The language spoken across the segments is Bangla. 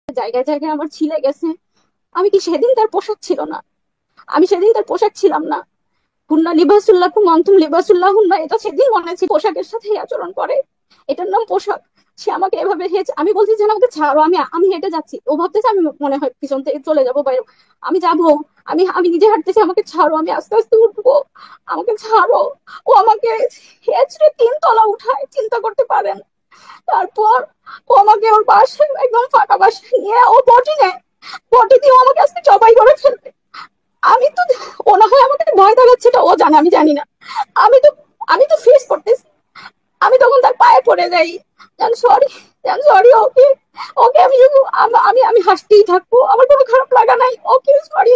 জায়গায় জায়গায় আমার ছিলে গেছে। আমি কি সেদিন তার পোশাক ছিল না? আমি সেদিন তার পোশাক ছিলাম না? হুন্না লিবাসুল্লাকুম আনতুম লিবাসুল্লাহ হুন্না, এটা সেদিন মনে ছিল। পোশাকের সাথে আচরণ করে, এটার নাম পোশাক। সে আমাকে এভাবে হেঁচে, আমি বলছি যে আমাকে ছাড়ো, আমি আমি হেঁটে যাচ্ছি। ও ভাবতেছে আমি মনে হয় পিছন থেকে চলে যাবো বাইরে। আমি যাবো, আমি আমি নিজে হাঁটতেছি, আমাকে ছাড়ো, আমি আস্তে আস্তে উঠবো, আমাকে ছাড়ো। ও আমাকে হেঁচড়ে 3 তলা উঠায়, চিন্তা করতে পারেন। তারপর ও আমাকে ওর বাসায়, একদম ফাঁকা বাসায় নিয়ে ও বটি নেয়। বটি দিয়ে ও আমাকে আজকে জবাই করে ফেলবে। আমি তো, ও না হয় আমাকে ভয় দেখাচ্ছে, ও জানে আমি জানি না। আমি তো আমি তো ফেস করতেছি। আমি তখন তার পায়ে পড়ে যাই, জান সরি, জান সরি। ওকে, ওকে আমি শুধু আমি আমি হাসতেই থাকবো, আমার কোনো খারাপ লাগা নাই, ওকে সরি।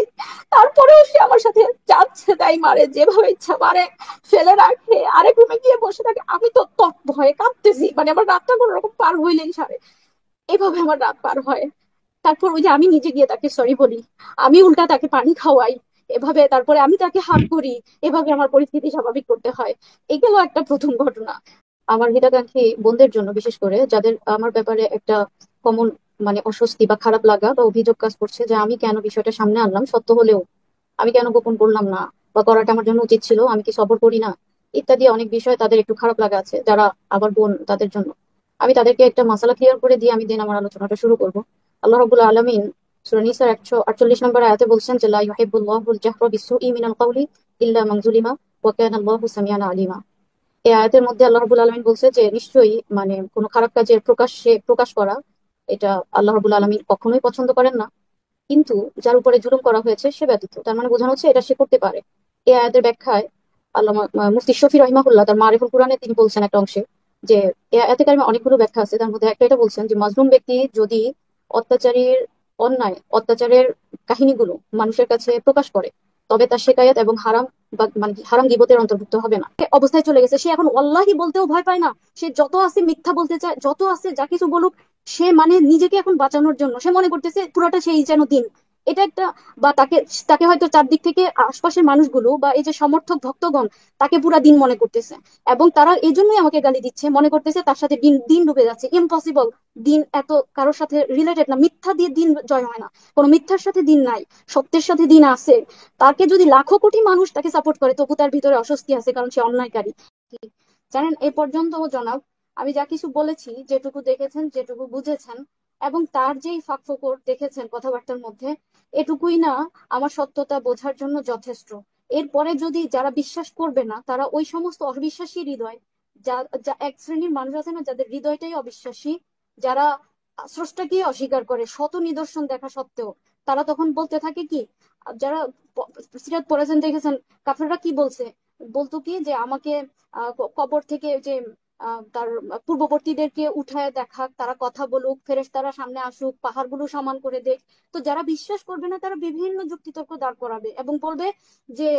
তারপরেও সে আমার সাথে যাচ্ছে তাই মারে, যেভাবে ইচ্ছা মারে, ফেলে রাখে, আরেক রুমে গিয়ে বসে থাকে। আমি তো ভয়ে কাঁপতেছি, মানে আমার রাতটা কোনো রকম পার হইলেই সারে। এভাবে আমার রাত পার হয়। তারপর ওই যে আমি নিজে গিয়ে তাকে সরি বলি, আমি উল্টা তাকে পানি খাওয়াই, এভাবে তারপরে আমি তাকে হাত করি। এভাবে আমার পরিস্থিতি স্বাভাবিক করতে হয়। এই গেল একটা প্রথম ঘটনা। আমার হিতাকাঙ্ক্ষী বোনদের জন্য, বিশেষ করে যাদের আমার ব্যাপারে একটা কমন মানে অস্বস্তি বা খারাপ লাগা বা অভিযোগ কাজ করছে যে আমি কেন বিষয়টা সামনে আনলাম সত্য হলেও, আমি কেন গোপন করলাম না, বা করাটা আমার জন্য উচিত ছিল, আমি কি সবর করি না, ইত্যাদি অনেক বিষয় তাদের একটু খারাপ লাগা আছে, যারা আবার বোন তাদের জন্য আমি তাদেরকে একটা মাসালা ক্লিয়ার করে দিয়ে আমি দিন আমার আলোচনাটা শুরু করব। আল্লাহ রাব্বুল আলামিন সূরা নিসার 148 নম্বর আয়াতে বলছেন যে লা ইউহিব্বুল্লাহুল জাহরা বিসসুই মিনাল কাওলি ইল্লা মান যুলিমা ওয়া কানা আল্লাহু সামিআন আলিমা। এই আয়াতের মধ্যে আল্লাহ রাব্বুল আলামিন বলছে যে নিশ্চয়ই মানে কোনো খারাপ কাজের প্রকাশ করা, এটা আল্লাহ রাব্বুল আলামিন কখনোই পছন্দ করেন না, কিন্তু যার উপরে জুলুম করা হয়েছে সে ব্যতীত। তার মানে বোঝানো হচ্ছে এটা সে করতে পারে। এই আয়াতের ব্যাখ্যায় আল্লামা মুফতি শফি রহিমাহুল্লাহ তার মারিফুল কোরআনে তিনি বলছেন একটা অংশে যে এই আয়াতে কারিমে অনেকগুলো ব্যাখ্যা আছে, তার মধ্যে একটা এটা বলছেন যে মাজলুম ব্যক্তি যদি অত্যাচারীর অত্যাচারের কাহিনীগুলো মানুষের কাছে প্রকাশ করে, তবে তার শেকায়াত এবং হারাম বা মানে কি হারাম গীবতের অন্তর্ভুক্ত হবে না। সে অবস্থায় চলে গেছে, সে এখন ওয়াল্লাহি বলতেও ভয় পায় না। সে যত আছে মিথ্যা বলতে চায়, যত আছে যা কিছু বলুক, সে মানে নিজেকে এখন বাঁচানোর জন্য সে মনে করতেছে পুরোটা সেই যেন দিন। এটা একটা, বা তাকে তাকে হয়তো চারদিক থেকে আশপাশের মানুষগুলো বা এই যে সমর্থক ভক্তগণ তাকে পুরা দিন মনে করতেছে, এবং তারা এই জন্যই আমাকে গালি দিচ্ছে, মনে করতেছে তার সাথে দিন দিন ডুবে যাচ্ছে। ইম্পসিবল। দিন এত কারোর সাথে রিলেটেড না, মিথ্যা দিয়ে দিন জয় হয় না। কোনো মিথ্যার সাথে দিন নাই, সত্যের সাথে দিন আছে। তাকে যদি লাখো কোটি মানুষ তাকে সাপোর্ট করে, তবু তার ভিতরে অস্বস্তি আছে, কারণ সে অন্যায়কারী। জানেন, এই পর্যন্ত জনাব আমি যা কিছু বলেছি, যেটুকু দেখেছেন, যেটুকু বুঝেছেন, এবং তার যেই ফাঁকফোকর দেখেছেন কথাবার্তার মধ্যে, এটুকুই না আমার সত্যতা বোঝার জন্য যথেষ্ট। এরপরে যদি যারা বিশ্বাস করবে না, তারা ওই সমস্ত অবিশ্বাসী হৃদয়, যা যা এক শ্রেণীর মানুষ আছে না, যাদের হৃদয়টাই অবিশ্বাসী, যারা স্রষ্টাকে অস্বীকার করে শত নিদর্শন দেখা সত্ত্বেও, তারা তখন বলতে থাকে কি, যারা সিরাত পড়েছেন দেখেছেন, কাফেররা কি বলছে, বলতো কি যে আমাকে কবর থেকে যে তার পূর্ববর্তীদেরকে উঠায় দেখাক, তারা কথা বলুক, ফেরেশতারা সামনে আসুক, পাহাড়গুলো সমান করে দেখ। তো যারা বিশ্বাস করবে না তারা বিভিন্ন যুক্তিতর্ক দাঁড় করাবে এবং বলবে যে